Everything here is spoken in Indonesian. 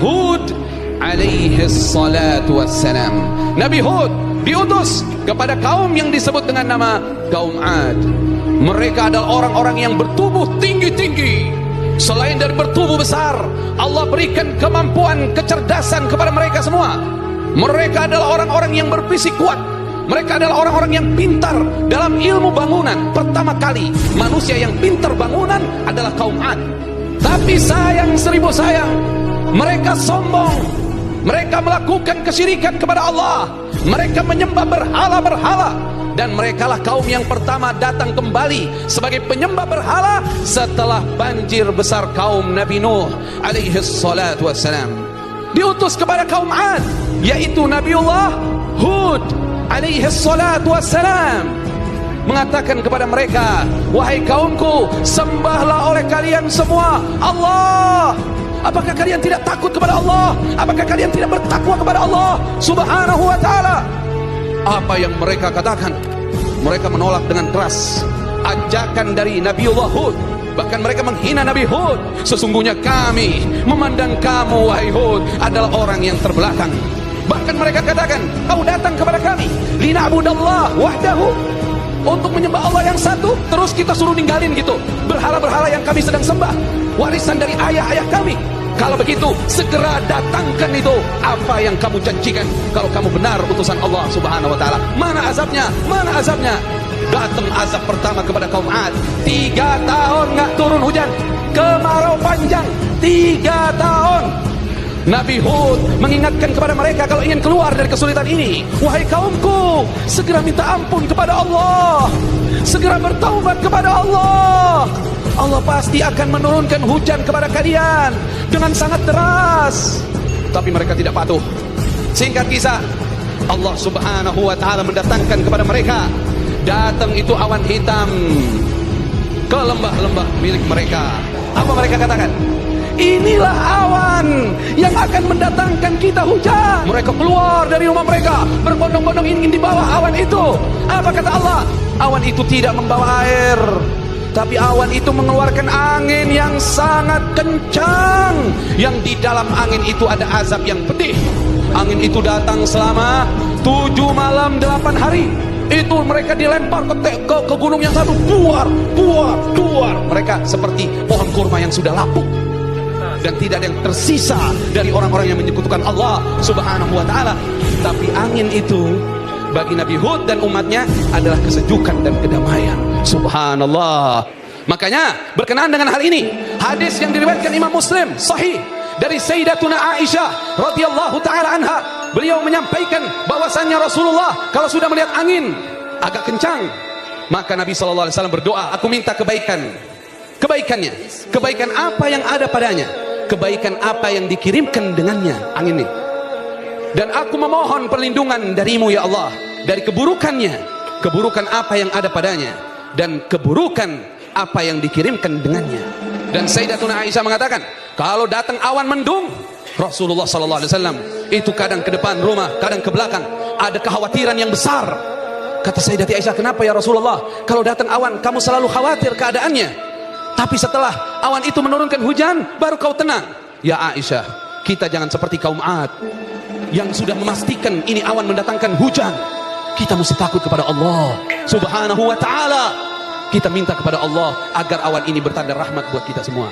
Hud alaihi salatu wassalam. Nabi Hud diutus kepada kaum yang disebut dengan nama kaum Ad. Mereka adalah orang-orang yang bertubuh tinggi-tinggi. Selain dari bertubuh besar, Allah berikan kemampuan, kecerdasan kepada mereka semua. Mereka adalah orang-orang yang berfisik kuat. Mereka adalah orang-orang yang pintar dalam ilmu bangunan. Pertama kali manusia yang pintar bangunan adalah kaum Ad. Tapi sayang seribu sayang, mereka sombong. Mereka melakukan kesyirikan kepada Allah. Mereka menyembah berhala-berhala. Dan merekalah kaum yang pertama datang kembali sebagai penyembah berhala setelah banjir besar kaum Nabi Nuh alaihi salatu wassalam. Diutus kepada kaum Ad, yaitu Nabiullah Hud alaihi salatu wassalam, mengatakan kepada mereka, wahai kaumku, sembahlah oleh kalian semua Allah. Apakah kalian tidak takut kepada Allah? Apakah kalian tidak bertakwa kepada Allah subhanahu wa ta'ala? Apa yang mereka katakan? Mereka menolak dengan keras ajakan dari Nabiullah Hud. Bahkan mereka menghina Nabi Hud. Sesungguhnya kami memandang kamu, wahai Hud, adalah orang yang terbelakang. Bahkan mereka katakan, kau datang kepada kami lina'budallah wahdahu, untuk menyembah Allah yang satu, terus kita suruh ninggalin gitu berhala-berhala yang kami sedang sembah, warisan dari ayah-ayah kami. Kalau begitu, segera datangkan itu apa yang kamu janjikan. Kalau kamu benar utusan Allah subhanahu wa ta'ala. Mana azabnya? Mana azabnya? Datang azab pertama kepada kaum Ad. 3 tahun nggak turun hujan, kemarau panjang 3 tahun. Nabi Hud mengingatkan kepada mereka, kalau ingin keluar dari kesulitan ini, wahai kaumku, segera minta ampun kepada Allah, segera bertaubat kepada Allah. Allah pasti akan menurunkan hujan kepada kalian dengan sangat deras. Tapi mereka tidak patuh. Singkat kisah, Allah subhanahu wa ta'ala mendatangkan kepada mereka, datang itu awan hitam ke lembah-lembah milik mereka. Apa mereka katakan? Inilah awan yang akan mendatangkan kita hujan. Mereka keluar dari rumah mereka, berbondong-bondong ingin di bawah awan itu. Apa kata Allah? Awan itu tidak membawa air, tapi awan itu mengeluarkan angin yang sangat kencang. Yang di dalam angin itu ada azab yang pedih. Angin itu datang selama 7 malam 8 hari. Itu mereka dilempar ke gunung yang satu, buar. Mereka seperti pohon kurma yang sudah lapuk. Dan tidak ada yang tersisa dari orang-orang yang menyekutukan Allah subhanahu wa ta'ala. Tapi angin itu bagi Nabi Hud dan umatnya adalah kesejukan dan kedamaian. Subhanallah. Makanya berkenaan dengan hal ini, hadis yang diriwayatkan Imam Muslim sahih dari Sayyidatuna Aisyah radhiyallahu taala anha, beliau menyampaikan bahwasannya Rasulullah kalau sudah melihat angin agak kencang, maka Nabi sallallahu alaihi wasallam berdoa, aku minta kebaikannya, kebaikan apa yang ada padanya, kebaikan apa yang dikirimkan dengannya angin ini, dan aku memohon perlindungan darimu ya Allah dari keburukannya, keburukan apa yang ada padanya dan keburukan apa yang dikirimkan dengannya. Dan Sayyidatuna Aisyah mengatakan, kalau datang awan mendung, Rasulullah sallallahu alaihi wasallam itu kadang ke depan rumah, kadang ke belakang, ada kekhawatiran yang besar. Kata Sayyidati Aisyah, kenapa ya Rasulullah, kalau datang awan kamu selalu khawatir keadaannya, tapi setelah awan itu menurunkan hujan baru kau tenang? Ya Aisyah, kita jangan seperti kaum Ad yang sudah memastikan ini awan mendatangkan hujan. Kita mesti takut kepada Allah subhanahu wa ta'ala. Kita minta kepada Allah agar awan ini bertanda rahmat buat kita semua.